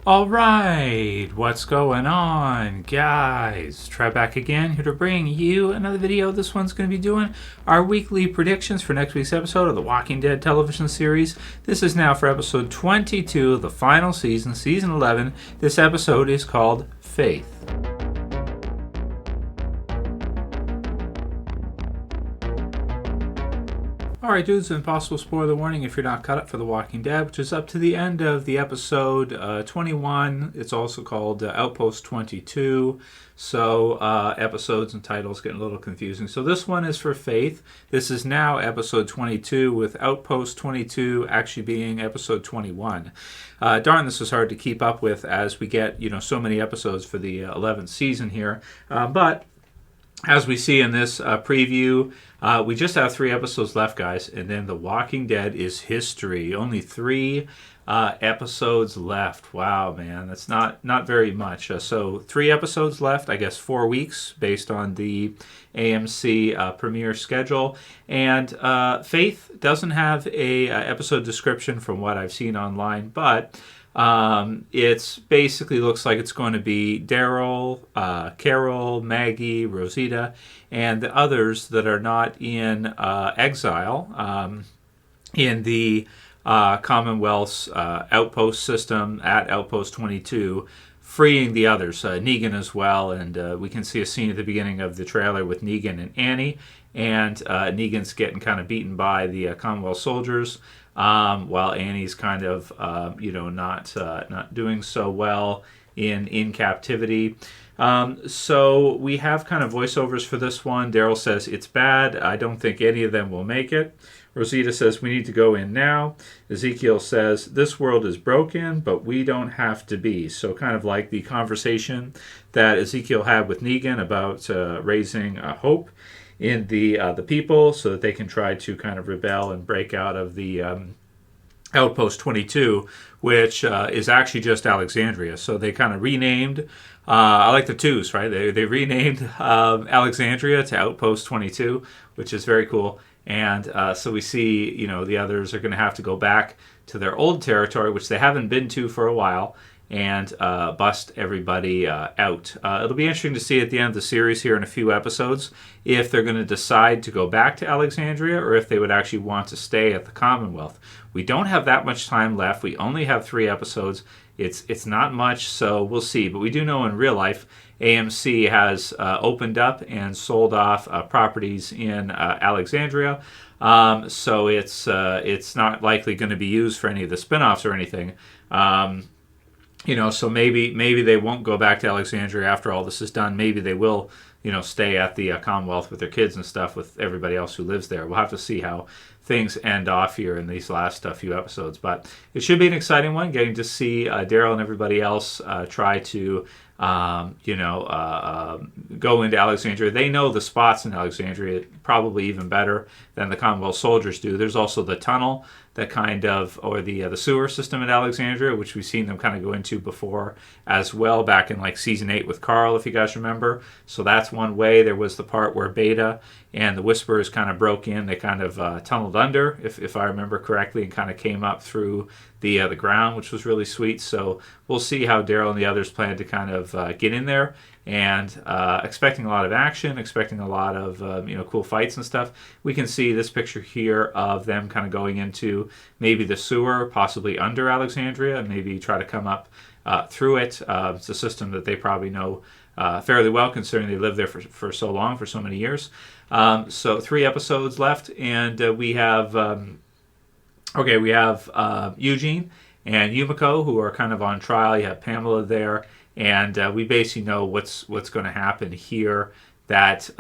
All right, what's going on, guys? Trev back again, here to bring you another video. This one's going to be doing our weekly predictions for next week's episode of the Walking Dead television series. This is now for episode 22 of the final season, season 11. This episode is called Faith. Alright, dudes, an impossible spoiler warning if you're not caught up for The Walking Dead, which is up to the end of the episode 21. It's also called Outpost 22. So episodes and titles get a little confusing. So this one is for Faith. This is now episode 22, with Outpost 22 actually being episode 21. Darn, this is hard to keep up with as we get, so many episodes for the 11th season here. But as we see in this preview, we just have 3 episodes left, guys, and then The Walking Dead is history. Only 3 episodes left. Wow, man, that's not very much. So 3 episodes left, I guess 4 weeks, based on the AMC premiere schedule. And Faith doesn't have a episode description from what I've seen online, but it's basically looks like it's going to be Daryl, Carol, Maggie, Rosita, and the others that are not in exile in the Commonwealth's outpost system at Outpost 22, freeing the others, Negan as well. And we can see a scene at the beginning of the trailer with Negan and Annie, and Negan's getting kind of beaten by the Commonwealth soldiers. While Annie's kind of, not doing so well in captivity. So we have kind of voiceovers for this one. Daryl says, "It's bad. I don't think any of them will make it." Rosita says, "We need to go in now." Ezekiel says, "This world is broken, but we don't have to be." So kind of like the conversation that Ezekiel had with Negan about raising hope in the people, so that they can try to kind of rebel and break out of the Outpost 22, which is actually just Alexandria. So they kind of renamed. I like the twos, right? They renamed Alexandria to Outpost 22, which is very cool. And so we see, the others are going to have to go back to their old territory, which they haven't been to for a while, and bust everybody out. It'll be interesting to see at the end of the series here in a few episodes if they're going to decide to go back to Alexandria or if they would actually want to stay at the Commonwealth. We don't have that much time left. We only have 3 episodes. It's not much, so we'll see. But we do know in real life, AMC has opened up and sold off properties in Alexandria. So it's not likely going to be used for any of the spin-offs or anything. So maybe they won't go back to Alexandria after all this is done. Maybe they will, stay at the Commonwealth with their kids and stuff, with everybody else who lives there. We'll have to see how things end off here in these last few episodes. But it should be an exciting one, getting to see Daryl and everybody else try to, go into Alexandria. They know the spots in Alexandria probably even better than the Commonwealth soldiers do. There's also the tunnel that kind of, or the sewer system at Alexandria, which we've seen them kind of go into before as well, back in like season 8 with Carl, if you guys remember. So that's one way. There was the part where Beta and the Whisperers kind of broke in. They kind of tunneled under, if I remember correctly, and kind of came up through the ground, which was really sweet. So we'll see how Daryl and the others plan to kind of get in there, and expecting a lot of action, expecting a lot of cool fights and stuff. We can see this picture here of them kind of going into maybe the sewer, possibly under Alexandria, and maybe try to come up through it. It's a system that they probably know fairly well, considering they lived there for so long, for so many years. So 3 episodes left, and we have Eugene and Yumiko, who are kind of on trial. You have Pamela there, and we basically know what's going to happen here. That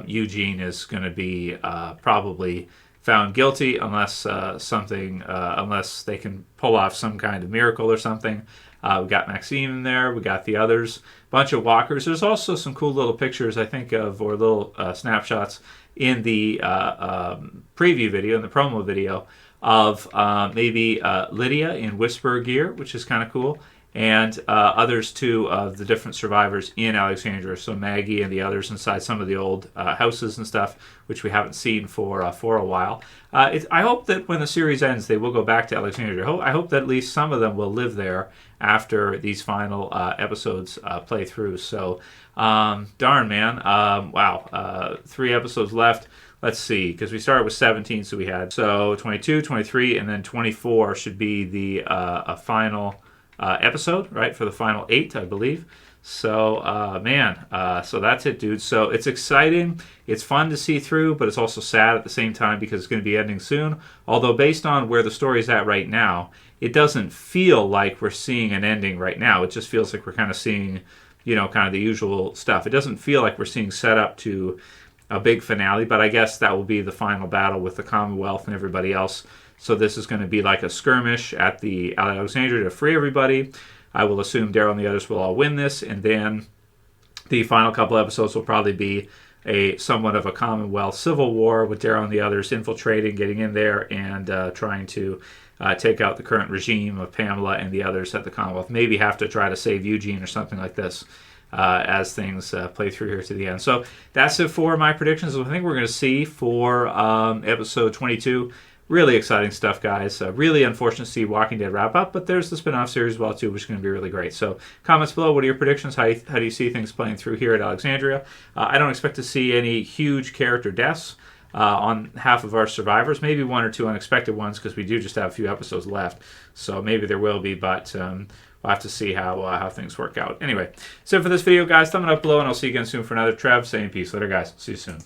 Eugene is going to be probably found guilty unless unless they can pull off some kind of miracle or something. We got Maxine in there. We got the others, bunch of walkers. There's also some cool little pictures, I think, or little snapshots in the preview video, in the promo video, of maybe Lydia in Whisper gear, which is kind of cool. and others too of the different survivors in Alexandria. So Maggie and the others inside some of the old houses and stuff, which we haven't seen for a while. I hope that when the series ends, they will go back to Alexandria. I hope that at least some of them will live there after these final episodes play through. So, darn, man. Wow. 3 episodes left. Let's see, because we started with 17, so we had 22, 23, and then 24 should be the final episode, right, for the final 8, I believe. So, man, so that's it, dude. So it's exciting. It's fun to see through, but it's also sad at the same time because it's going to be ending soon. Although based on where the story's at right now, it doesn't feel like we're seeing an ending right now. It just feels like we're kind of seeing, kind of the usual stuff. It doesn't feel like we're seeing set up to a big finale, but I guess that will be the final battle with the Commonwealth and everybody else. So this is going to be like a skirmish at the Alexandria to free everybody. I will assume Daryl and the others will all win this, and then the final couple episodes will probably be a somewhat of a Commonwealth civil war with Daryl and the others infiltrating, getting in there, and trying to take out the current regime of Pamela and the others at the Commonwealth. Maybe have to try to save Eugene or something like this. As things play through here to the end. So that's it for my predictions. I think we're going to see for episode 22. Really exciting stuff, guys. Really unfortunate to see Walking Dead wrap up, but there's the spin-off series as well, too, which is going to be really great. So comments below, what are your predictions? How do you see things playing through here at Alexandria? I don't expect to see any huge character deaths on half of our survivors. Maybe 1 or 2 unexpected ones because we do just have a few episodes left. So maybe there will be, but we'll have to see how things work out. Anyway, so for this video, guys, thumb it up below, and I'll see you again soon for another Trev saying peace. Later, guys. See you soon.